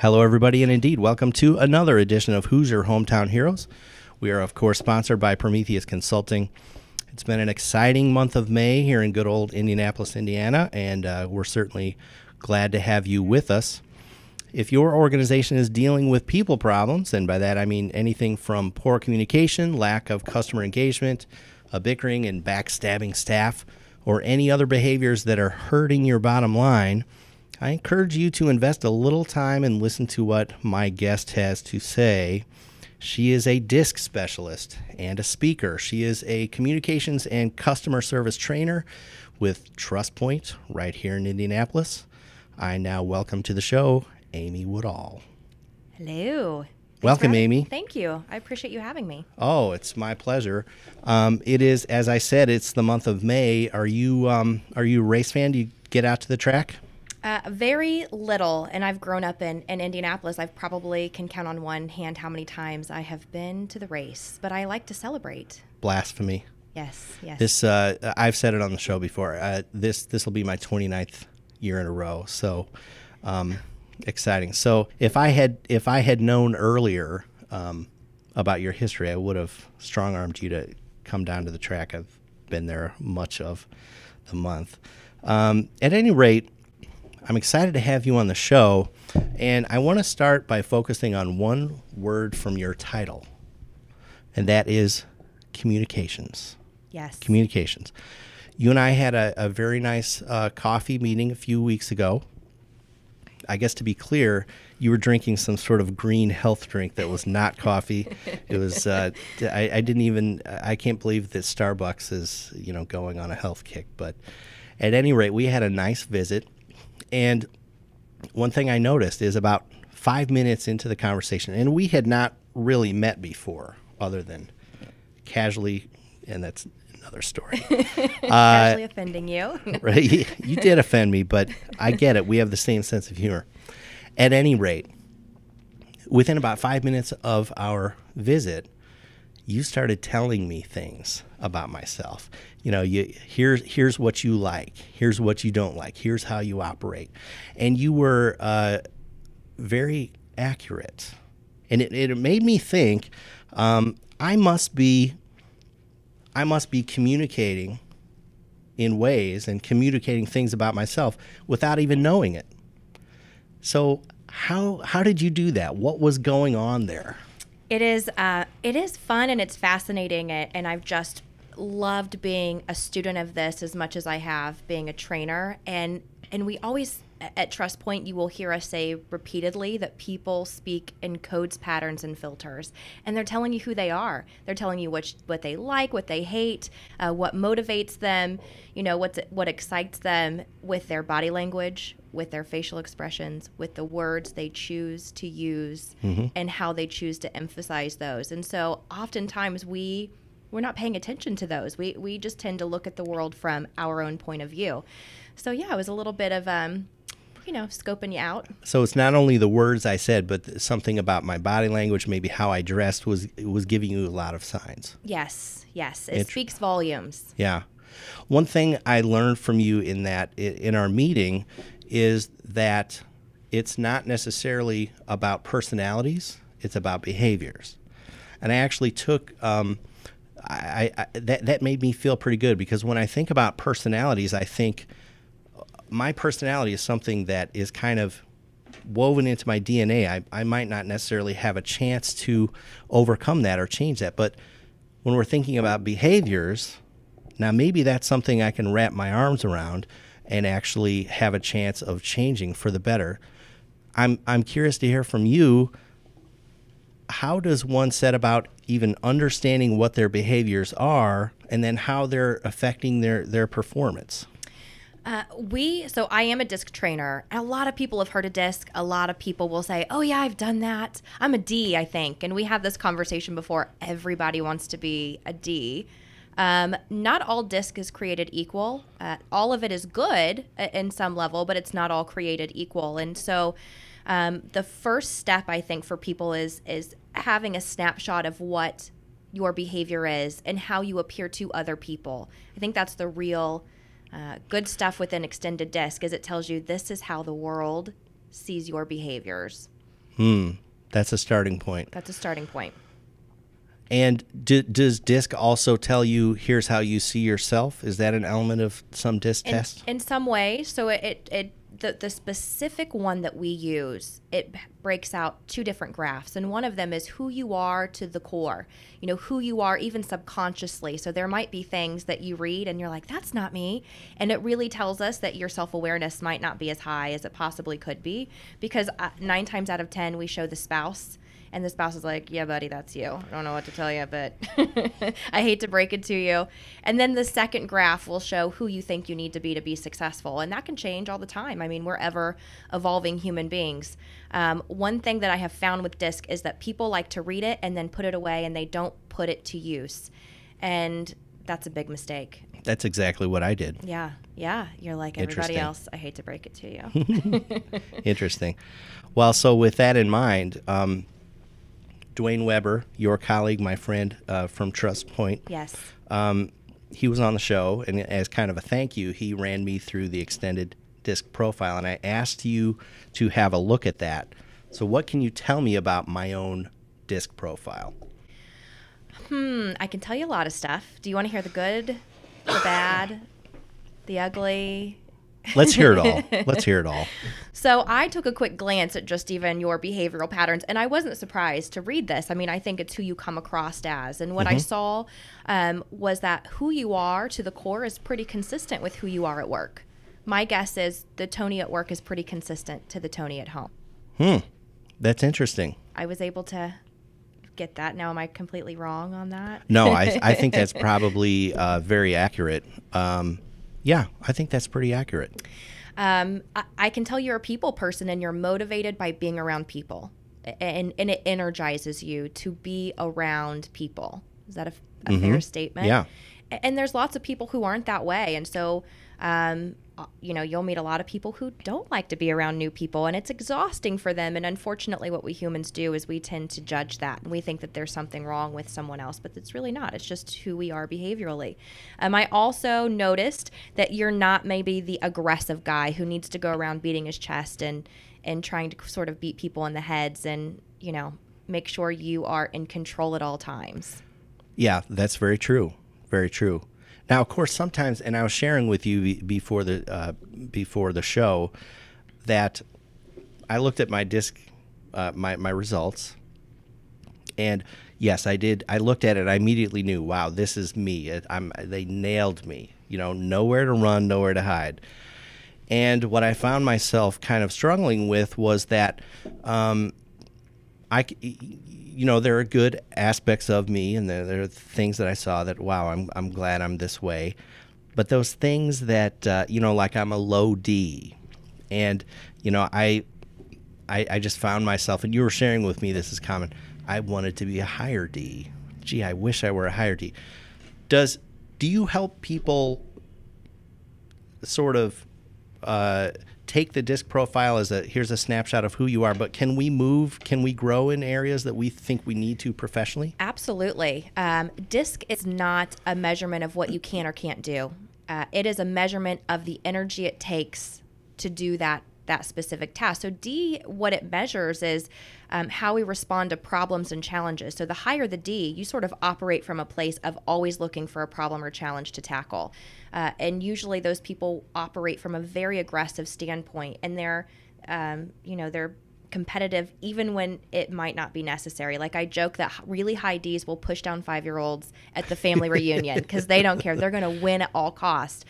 Hello, everybody, and indeed, welcome to another edition of Who's Your Hometown Heroes. We are, of course, sponsored by Prometheus Consulting. It's been an exciting month of May here in good old Indianapolis, Indiana, and we're certainly glad to have you with us. If your organization is dealing with people problems, and by that I mean anything from poor communication, lack of customer engagement, bickering and backstabbing staff, or any other behaviors that are hurting your bottom line, I encourage you to invest a little time and listen to what my guest has to say. She is a DISC specialist and a speaker. She is a communications and customer service trainer with TrustPoint right here in Indianapolis. I now welcome to the show Amy Woodall. Hello. Welcome, Amy. Thank you. I appreciate you having me. Oh, it's my pleasure. It is, as I said, it's the month of May. Are you a race fan? Do you get out to the track? Very little, and I've grown up in Indianapolis. I probably can count on one hand how many times I have been to the race, but I like to celebrate. Blasphemy. Yes. This I've said it on the show before. This will be my 29th year in a row. So exciting. So if I had known earlier about your history, I would have strong-armed you to come down to the track. I've been there much of the month. At any rate, I'm excited to have you on the show, and I want to start by focusing on one word from your title, and that is communications. Yes. Communications. You and I had a very nice coffee meeting a few weeks ago. I guess to be clear, you were drinking some sort of green health drink that was not coffee. It was, I can't believe that Starbucks is, going on a health kick. But at any rate, we had a nice visit. And one thing I noticed is about 5 minutes into the conversation, and we had not really met before other than casually, and that's another story. Casually offending you. Right? You did offend me, but I get it. We have the same sense of humor. At any rate, within about 5 minutes of our visit, you started telling me things about myself. Here's what you like. Here's what you don't like. Here's how you operate. And you were very accurate. And it made me think I must be communicating in ways and communicating things about myself without even knowing it. So how did you do that? What was going on there? It is fun and it's fascinating, and I've just loved being a student of this as much as I have being a trainer. And we always, at TrustPoint, you will hear us say repeatedly that people speak in codes, patterns, and filters. And they're telling you who they are. They're telling you what they like, what they hate, what motivates them, what excites them with their body language, with their facial expressions, with the words they choose to use, and how they choose to emphasize those. And so oftentimes we're not paying attention to those. We just tend to look at the world from our own point of view. So yeah, it was a little bit of scoping you out. So it's not only the words I said, but something about my body language, maybe how I dressed was giving you a lot of signs. Yes. It speaks volumes. Yeah. One thing I learned from you in our meeting is that it's not necessarily about personalities, it's about behaviors. And I actually took that made me feel pretty good, because when I think about personalities, I think my personality is something that is kind of woven into my DNA. I might not necessarily have a chance to overcome that or change that. But when we're thinking about behaviors, now maybe that's something I can wrap my arms around and actually have a chance of changing for the better. I'm curious to hear from you. How does one set about even understanding what their behaviors are, and then how they're affecting their performance? So I am a DISC trainer. A lot of people have heard of DISC. A lot of people will say, oh yeah, I've done that. I'm a D, I think. And we have this conversation before. Everybody wants to be a D. Not all DISC is created equal. All of it is good in some level, but it's not all created equal. And so the first step, I think, for people is having a snapshot of what your behavior is and how you appear to other people. I think that's the real good stuff within extended DISC, is it tells you this is how the world sees your behaviors. That's a starting point. That's a starting point. And does DISC also tell you, here's how you see yourself? Is that an element of some DISC test? In some way. So the specific one that we use, it breaks out 2 different graphs. And one of them is who you are to the core, who you are even subconsciously. So there might be things that you read and you're like, that's not me. And it really tells us that your self-awareness might not be as high as it possibly could be, because 9 times out of 10, we show the spouse. And the spouse is like, yeah, buddy, that's you. I don't know what to tell you, but I hate to break it to you. And then the second graph will show who you think you need to be successful. And that can change all the time. I mean, we're ever evolving human beings. One thing that I have found with DISC is that people like to read it and then put it away, and they don't put it to use. And that's a big mistake. That's exactly what I did. Yeah. You're like everybody else. I hate to break it to you. Interesting. Well, so with that in mind, Dwayne Weber, your colleague, my friend from Trust Point. Yes. He was on the show, and as kind of a thank you, he ran me through the extended DISC profile, and I asked you to have a look at that. So what can you tell me about my own DISC profile? I can tell you a lot of stuff. Do you want to hear the good, the bad, the ugly? Let's hear it all. So I took a quick glance at just even your behavioral patterns, and I wasn't surprised to read this. I mean, I think it's who you come across as. And what I saw was that who you are to the core is pretty consistent with who you are at work. My guess is the Tony at work is pretty consistent to the Tony at home. That's interesting. I was able to get that. Now, am I completely wrong on that? No, I think that's probably very accurate. Yeah, I think that's pretty accurate. I can tell you're a people person, and you're motivated by being around people, and it energizes you to be around people. Is that a fair statement? Yeah. And there's lots of people who aren't that way. And so, you'll meet a lot of people who don't like to be around new people, and it's exhausting for them. And unfortunately, what we humans do is we tend to judge that, and we think that there's something wrong with someone else, but it's really not. It's just who we are behaviorally. I also noticed that you're not maybe the aggressive guy who needs to go around beating his chest and trying to sort of beat people in the heads and, make sure you are in control at all times. Yeah, that's very true. Very true. Now, of course, sometimes, and I was sharing with you before the show, that I looked at my DISC, my results, and yes, I did. I looked at it. I immediately knew, wow, this is me. They nailed me. Nowhere to run, nowhere to hide. And what I found myself kind of struggling with was that there are good aspects of me, and there are things that I saw that, wow, I'm glad I'm this way. But those things that, like I'm a low D, and, I just found myself, and you were sharing with me, this is common, I wanted to be a higher D. Gee, I wish I were a higher D. Do you help people sort of take the DISC profile as here's a snapshot of who you are, but can we grow in areas that we think we need to professionally? Absolutely. DISC is not a measurement of what you can or can't do. It is a measurement of the energy it takes to do that specific task. So D, what it measures is how we respond to problems and challenges. So the higher the D, you sort of operate from a place of always looking for a problem or challenge to tackle. And usually those people operate from a very aggressive standpoint, and they're competitive even when it might not be necessary. Like I joke that really high Ds will push down 5-year-olds at the family reunion because they don't care. They're going to win at all costs.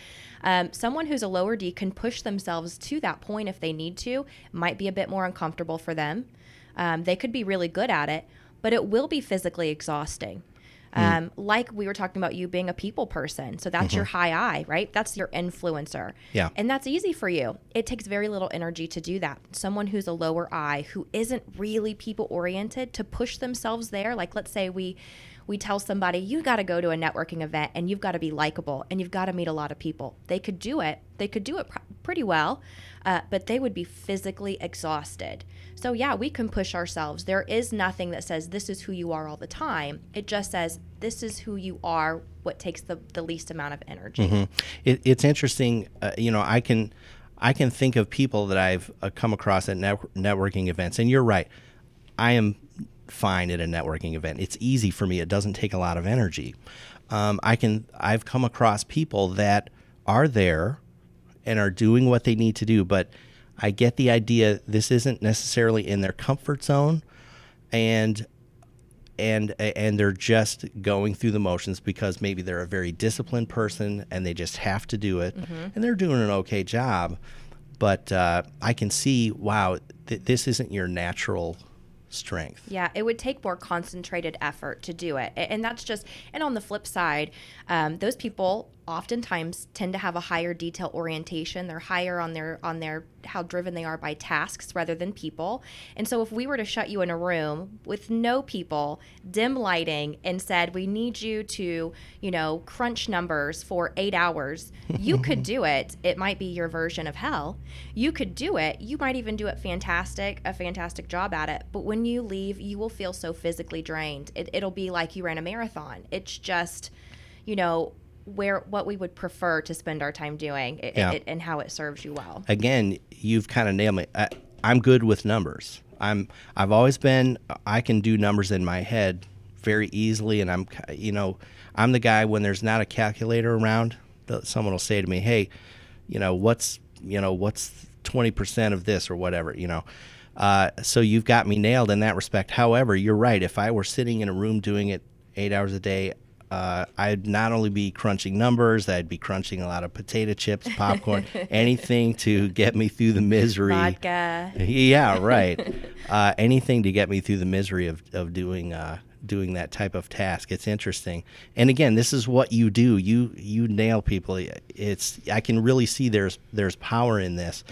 Someone who's a lower D can push themselves to that point if they need to. It might be a bit more uncomfortable for them. They could be really good at it, but it will be physically exhausting. Like we were talking about you being a people person. So that's your high I, right? That's your influencer. Yeah. And that's easy for you. It takes very little energy to do that. Someone who's a lower I, who isn't really people oriented, to push themselves there. Like let's say we tell somebody, you got to go to a networking event and you've got to be likable and you've got to meet a lot of people. They could do it. They could do it pretty well, but they would be physically exhausted. So yeah, we can push ourselves. There is nothing that says this is who you are all the time. It just says this is who you are, what takes the least amount of energy. It's interesting. I can think of people that I've come across at networking events, and you're right. I am fine at a networking event. It's easy for me. It doesn't take a lot of energy. I've come across people that are there and are doing what they need to do, but I get the idea this isn't necessarily in their comfort zone, and they're just going through the motions because maybe they're a very disciplined person and they just have to do it, and they're doing an okay job. But I can see, wow, this isn't your natural strength. Yeah, it would take more concentrated effort to do it. And that's just, and on the flip side, those people oftentimes tend to have a higher detail orientation. They're higher on their how driven they are by tasks rather than people. And so if we were to shut you in a room with no people, dim lighting, and said, we need you to, crunch numbers for 8 hours, you could do it. It might be your version of hell. You could do it. You might even do it a fantastic job at it. But when you leave, you will feel so physically drained. It'll be like you ran a marathon. It's just, what we would prefer to spend our time doing and how it serves you well. Again, you've kind of nailed it. I'm good with numbers. I've always been, I can do numbers in my head very easily, and I'm the guy when there's not a calculator around, someone will say to me, hey, what's 20% of this or whatever, so you've got me nailed in that respect. However, you're right. If I were sitting in a room doing it 8 hours a day, I'd not only be crunching numbers, I'd be crunching a lot of potato chips, popcorn, anything to get me through the misery. Vodka. Yeah, right. Anything to get me through the misery of doing that type of task. It's interesting. And again, this is what you do. You nail people. I can really see there's power in this.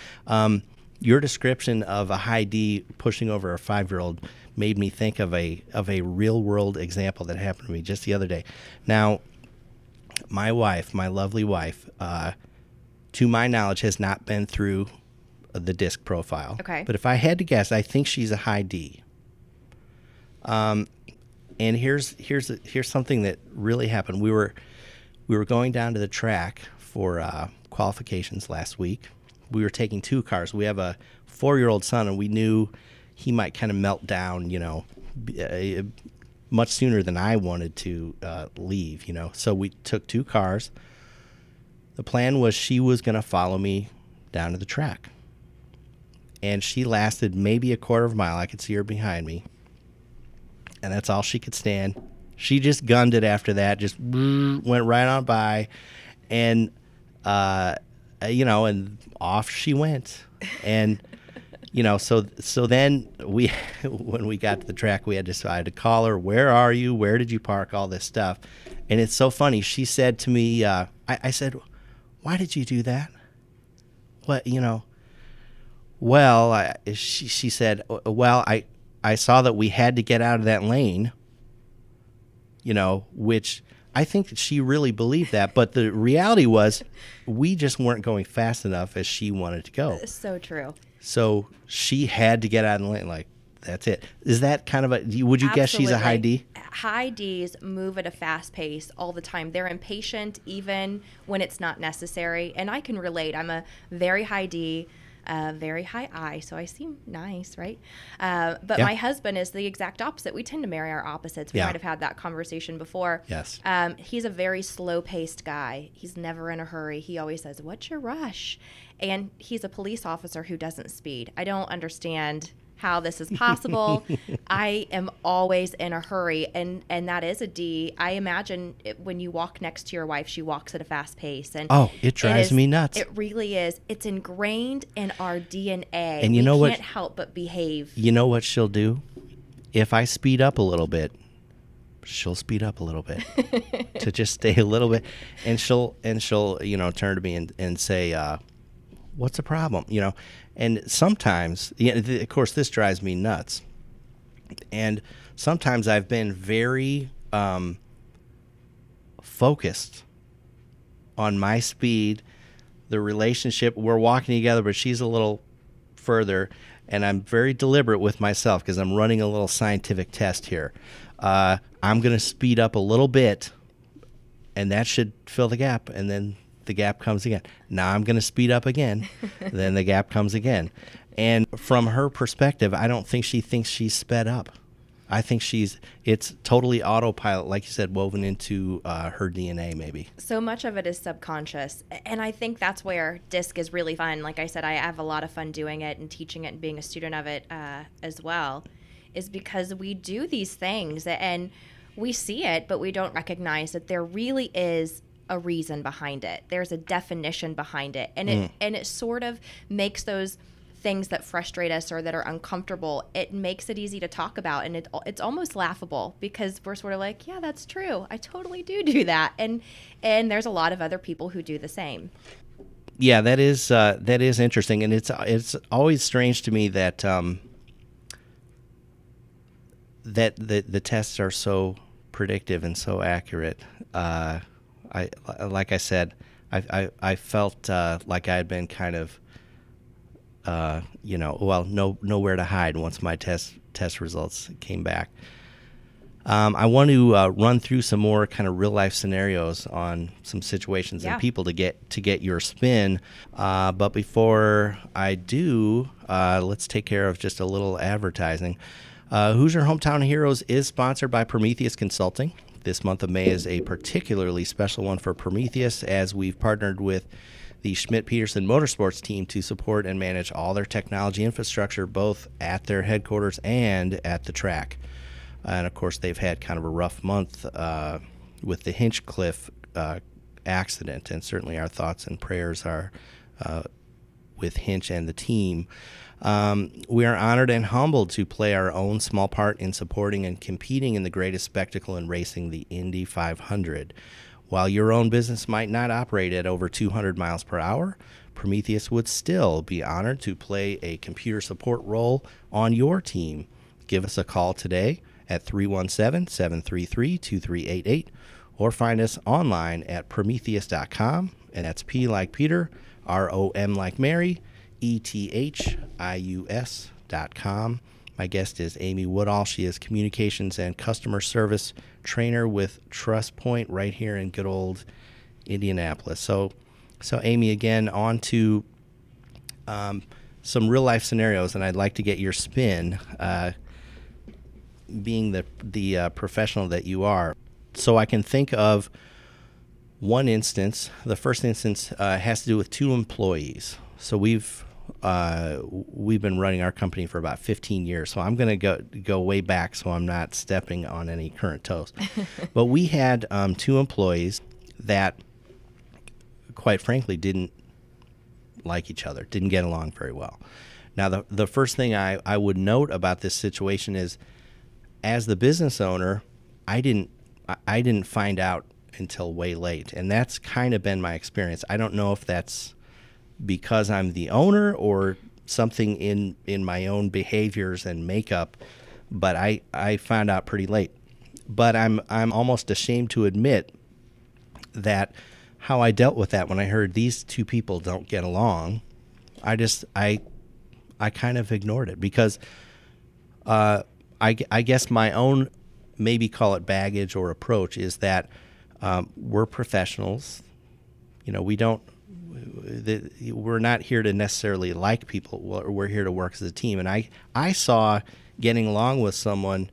Your description of a Heidi pushing over a 5-year-old made me think of a real world example that happened to me just the other day. Now, my wife, my lovely wife, to my knowledge, has not been through the disc profile. Okay. But if I had to guess, I think she's a high D. And here's something that really happened. We were going down to the track for qualifications last week. We were taking 2 cars. We have a 4-year-old son, and we knew he might kind of melt down, much sooner than I wanted to leave, So we took 2 cars. The plan was she was going to follow me down to the track. And she lasted maybe a quarter of a mile. I could see her behind me. And that's all she could stand. She just gunned it after that, just went right on by. And, and off she went. And... so then when we got to the track, we had to decide to call her. Where are you? Where did you park? All this stuff. And it's so funny. She said to me, I said, why did you do that? What, well, she said, well, I saw that we had to get out of that lane, which I think that she really believed that. But the reality was we just weren't going fast enough as she wanted to go. So true. So she had to get out of the lane. Like, that's it. Is that kind of would you guess she's a high D? High Ds move at a fast pace all the time. They're impatient even when it's not necessary. And I can relate. I'm a very high D, very high I, so I seem nice, right? But my husband is the exact opposite. We tend to marry our opposites. We might have had that conversation before. Yes. He's a very slow-paced guy. He's never in a hurry. He always says, what's your rush? And he's a police officer who doesn't speed. I don't understand how this is possible. I am always in a hurry, and that is a D. I imagine when you walk next to your wife, she walks at a fast pace. And it drives me nuts. It really is. It's ingrained in our DNA. And we can't help but behave. You know what she'll do? If I speed up a little bit, she'll speed up a little bit to just stay a little bit, and she'll turn to me and say, what's the problem? And sometimes, of course, this drives me nuts. And sometimes I've been very focused on my speed, the relationship. We're walking together, but she's a little further, and I'm very deliberate with myself because I'm running a little scientific test here. I'm going to speed up a little bit, and that should fill the gap, and then the gap comes again. Now I'm going to speed up again. Then the gap comes again. And from her perspective, I don't think she thinks she's sped up. I think it's totally autopilot, like you said, woven into her DNA maybe. So much of it is subconscious. And I think that's where DISC is really fun. Like I said, I have a lot of fun doing it and teaching it and being a student of it as well, is because we do these things and we see it, but we don't recognize that there really is a reason behind it. There's a definition behind it. And it sort of makes those things that frustrate us or that are uncomfortable, it makes it easy to talk about, and it's almost laughable because we're sort of like, yeah, that's true. I totally do that, and there's a lot of other people who do the same. Yeah, that is interesting, and it's always strange to me that that the tests are so predictive and so accurate. Like I said, I felt like I had been kind of nowhere to hide once my test results came back. I want to run through some more kind of real life scenarios on some situations and people to get your spin. But before I do, let's take care of just a little advertising. Hoosier Hometown Heroes is sponsored by Prometheus Consulting. This month of May is a particularly special one for Prometheus, as we've partnered with the Schmidt-Peterson Motorsports team to support and manage all their technology infrastructure, both at their headquarters and at the track. And of course, they've had kind of a rough month with the Hinchcliffe accident, and certainly our thoughts and prayers are with Hinch and the team. We are honored and humbled to play our own small part in supporting and competing in the greatest spectacle in racing, the Indy 500. While your own business might not operate at over 200 miles per hour, Prometheus would still be honored to play a computer support role on your team. Give us a call today at 317-733-2388 or find us online at prometheus.com, and that's P like Peter, ROM like Mary, ETHIUS.com. My guest is Amy Woodall. She is communications and customer service trainer with Trust Point right here in good old Indianapolis. So Amy, again, on to some real life scenarios, and I'd like to get your spin, being the professional that you are. So I can think of one instance. The first instance has to do with two employees. So we've been running our company for about 15 years, so I'm going to go way back so I'm not stepping on any current toes. But we had two employees that, quite frankly, didn't like each other, didn't get along very well. Now, the first thing I would note about this situation is, as the business owner, I didn't find out until way late, and that's kind of been my experience. I don't know if that's because I'm the owner or something in my own behaviors and makeup, but I found out pretty late. But I'm almost ashamed to admit that how I dealt with that when I heard these two people don't get along, I kind of ignored it, because I guess my own, maybe call it baggage or approach, is that we're professionals. We're not here to necessarily like people. We're here to work as a team. And I saw getting along with someone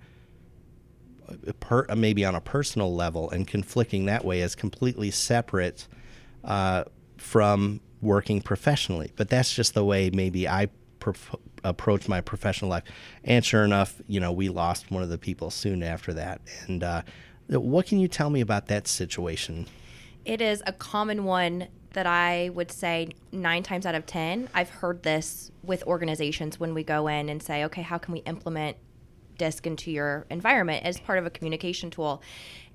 maybe on a personal level and conflicting that way as completely separate from working professionally. But that's just the way maybe I approach my professional life. And sure enough, we lost one of the people soon after that. And what can you tell me about that situation? It is a common one that I would say 9 times out of 10, I've heard this with organizations when we go in and say, okay, how can we implement DISC into your environment as part of a communication tool?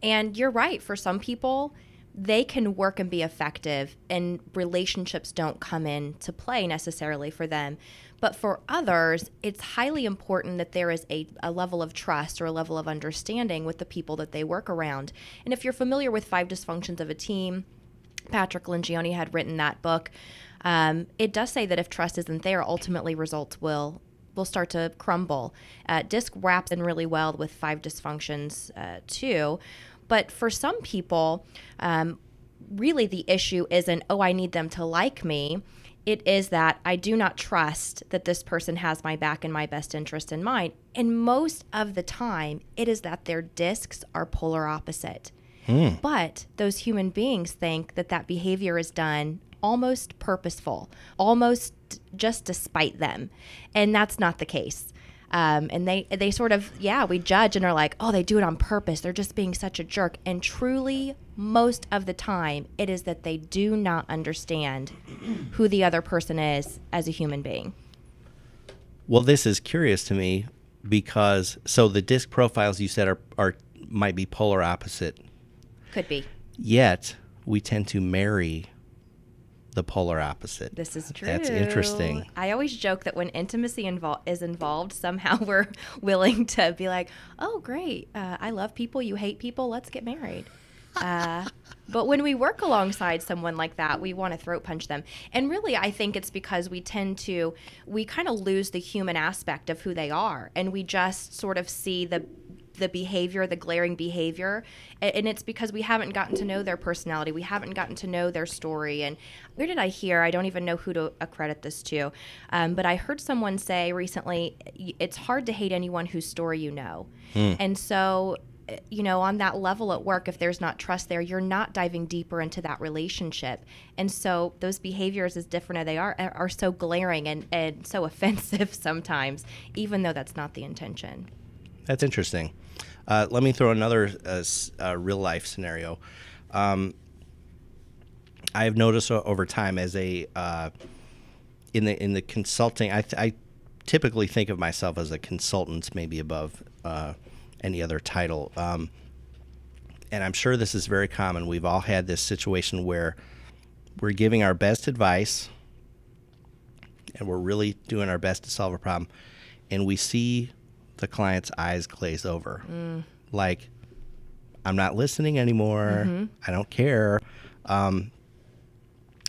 And you're right, for some people, they can work and be effective, and relationships don't come into play necessarily for them. But for others, it's highly important that there is a level of trust or a level of understanding with the people that they work around. And if you're familiar with 5 Dysfunctions of a Team, Patrick Lencioni had written that book. It does say that if trust isn't there, ultimately results will start to crumble. DISC wraps in really well with 5 Dysfunctions too. But for some people, really the issue isn't, oh, I need them to like me. it is that I do not trust that this person has my back and my best interest in mind. And most of the time, it is that their discs are polar opposite. But those human beings think that that behavior is done almost purposeful, almost just to spite them. And that's not the case. And they sort of, we judge and are like, oh, they do it on purpose. They're just being such a jerk. And truly, most of the time, it is that they do not understand who the other person is as a human being. Well, this is curious to me because, so the disc profiles you said are might be polar opposite. Could be. Yet, we tend to marry the polar opposite. This is true. That's interesting. I always joke that when intimacy is involved, somehow we're willing to be like, oh, great. I love people. You hate people. Let's get married. But when we work alongside someone like that, we want to throat punch them. And really, I think it's because we kind of lose the human aspect of who they are. And we just sort of see the behavior, the glaring behavior. And it's because we haven't gotten to know their personality. We haven't gotten to know their story. And where did I hear? I don't even know who to accredit this to. But I heard someone say recently, it's hard to hate anyone whose story you know. And so, on that level at work, if there's not trust there, you're not diving deeper into that relationship. And so those behaviors, as different as they are so glaring and so offensive sometimes, even though that's not the intention. That's interesting. Let me throw another real life scenario. I've noticed over time as in the consulting, I typically think of myself as a consultant, maybe above any other title. And I'm sure this is very common. We've all had this situation where we're giving our best advice and we're really doing our best to solve a problem, and we see the client's eyes glaze over. Like, I'm not listening anymore. I don't care.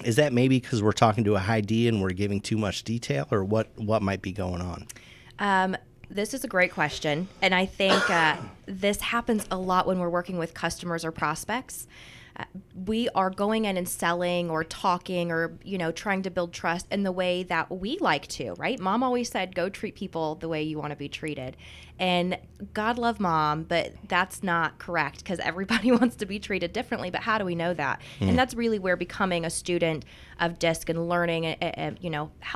Is that maybe because we're talking to a Heidi and we're giving too much detail, or what might be going on? This is a great question. And I think this happens a lot when we're working with customers or prospects. We are going in and selling or talking or, trying to build trust in the way that we like to, right? Mom always said, go treat people the way you want to be treated. And God love Mom, but that's not correct because everybody wants to be treated differently. But how do we know that? And that's really where becoming a student of DISC and learning,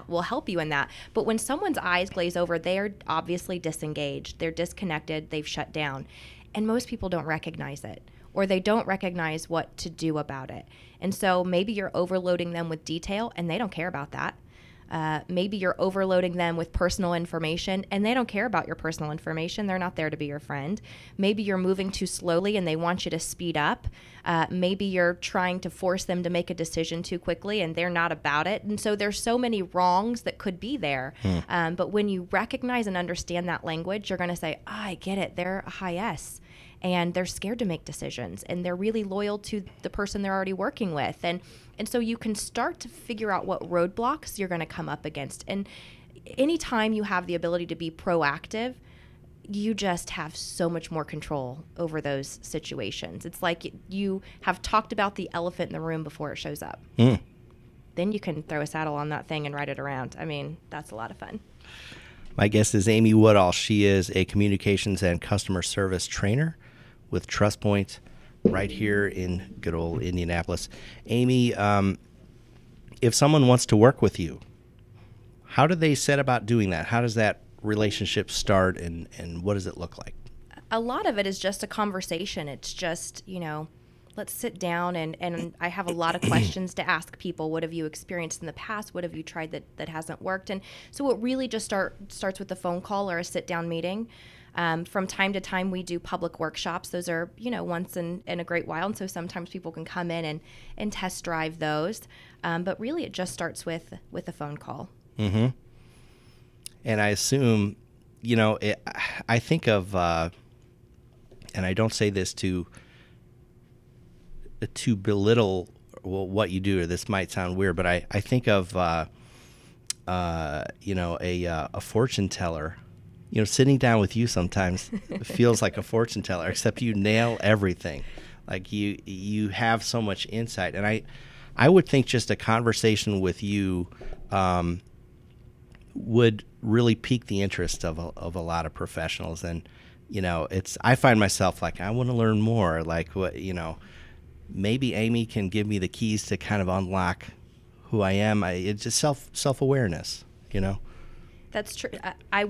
will help you in that. But when someone's eyes glaze over, they're obviously disengaged. They're disconnected. They've shut down. And most people don't recognize it, or they don't recognize what to do about it. And so maybe you're overloading them with detail and they don't care about that. Maybe you're overloading them with personal information and they don't care about your personal information. They're not there to be your friend. Maybe you're moving too slowly and they want you to speed up. Maybe you're trying to force them to make a decision too quickly and they're not about it. And so there's so many wrongs that could be there. But when you recognize and understand that language, you're going to say, I get it. They're a high S. And they're scared to make decisions, and they're really loyal to the person they're already working with. And so you can start to figure out what roadblocks you're going to come up against. And anytime you have the ability to be proactive, you just have so much more control over those situations. It's like you have talked about the elephant in the room before it shows up. Then you can throw a saddle on that thing and ride it around. I mean, that's a lot of fun. My guest is Amy Woodall. She is a communications and customer service trainer with TrustPoint right here in good old Indianapolis. Amy, if someone wants to work with you, how do they set about doing that? How does that relationship start, and what does it look like? A lot of it is just a conversation. It's just, let's sit down and I have a lot of questions to ask people. What have you experienced in the past? What have you tried that hasn't worked? And so it really just starts with a phone call or a sit-down meeting. From time to time, we do public workshops. Those are, once in a great while. And so sometimes people can come in and test drive those. But really, it just starts with a phone call. And I assume, I think of, and I don't say this to belittle what you do, or this might sound weird, but I think of, a fortune teller. Sitting down with you sometimes feels like a fortune teller, except you nail everything. Like you have so much insight. And I would think just a conversation with you would really pique the interest of a lot of professionals. And, I find myself like, I want to learn more. Like, what, maybe Amy can give me the keys to kind of unlock who I am. It's just self-awareness, That's true. I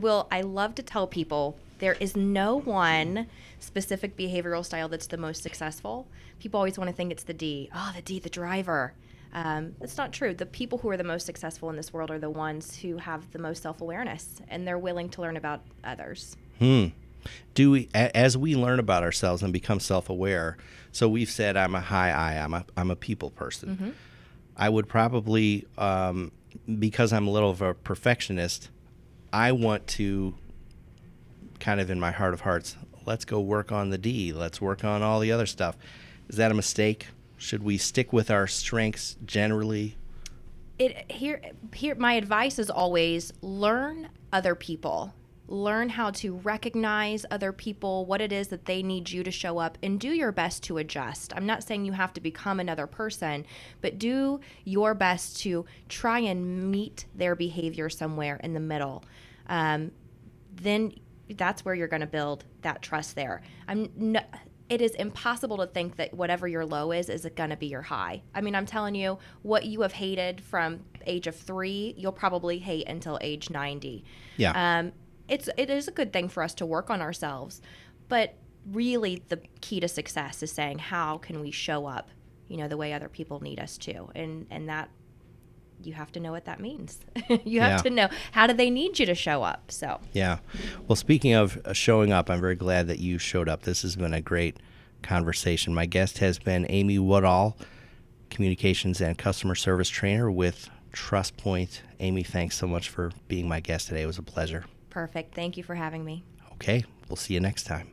love to tell people there is no one specific behavioral style that's the most successful. People always want to think it's the D. Oh, the D, the driver. That's not true. The people who are the most successful in this world are the ones who have the most self-awareness, and they're willing to learn about others. Do we, as we learn about ourselves and become self-aware? So we've said I'm a high I. I'm a people person. Mm-hmm. I would probably, because I'm a little of a perfectionist, I want to kind of in my heart of hearts, let's go work on the D. Let's work on all the other stuff. Is that a mistake? Should we stick with our strengths generally? Here, my advice is always learn other people. Learn how to recognize other people, what it is that they need you to show up, and do your best to adjust. I'm not saying you have to become another person, but do your best to try and meet their behavior somewhere in the middle. Then that's where you're going to build that trust there. It is impossible to think that whatever your low is going to be your high. I mean, I'm telling you, what you have hated from age of 3, you'll probably hate until age 90. Yeah. It is a good thing for us to work on ourselves, but really the key to success is saying, how can we show up, the way other people need us to, and that you have to know what that means. You have to know, how do they need you to show up? So yeah. Well, speaking of showing up, I'm very glad that you showed up. This has been a great conversation. My guest has been Amy Woodall, communications and customer service trainer with TrustPoint. Amy, thanks so much for being my guest today. It was a pleasure. Perfect. Thank you for having me. Okay. We'll see you next time.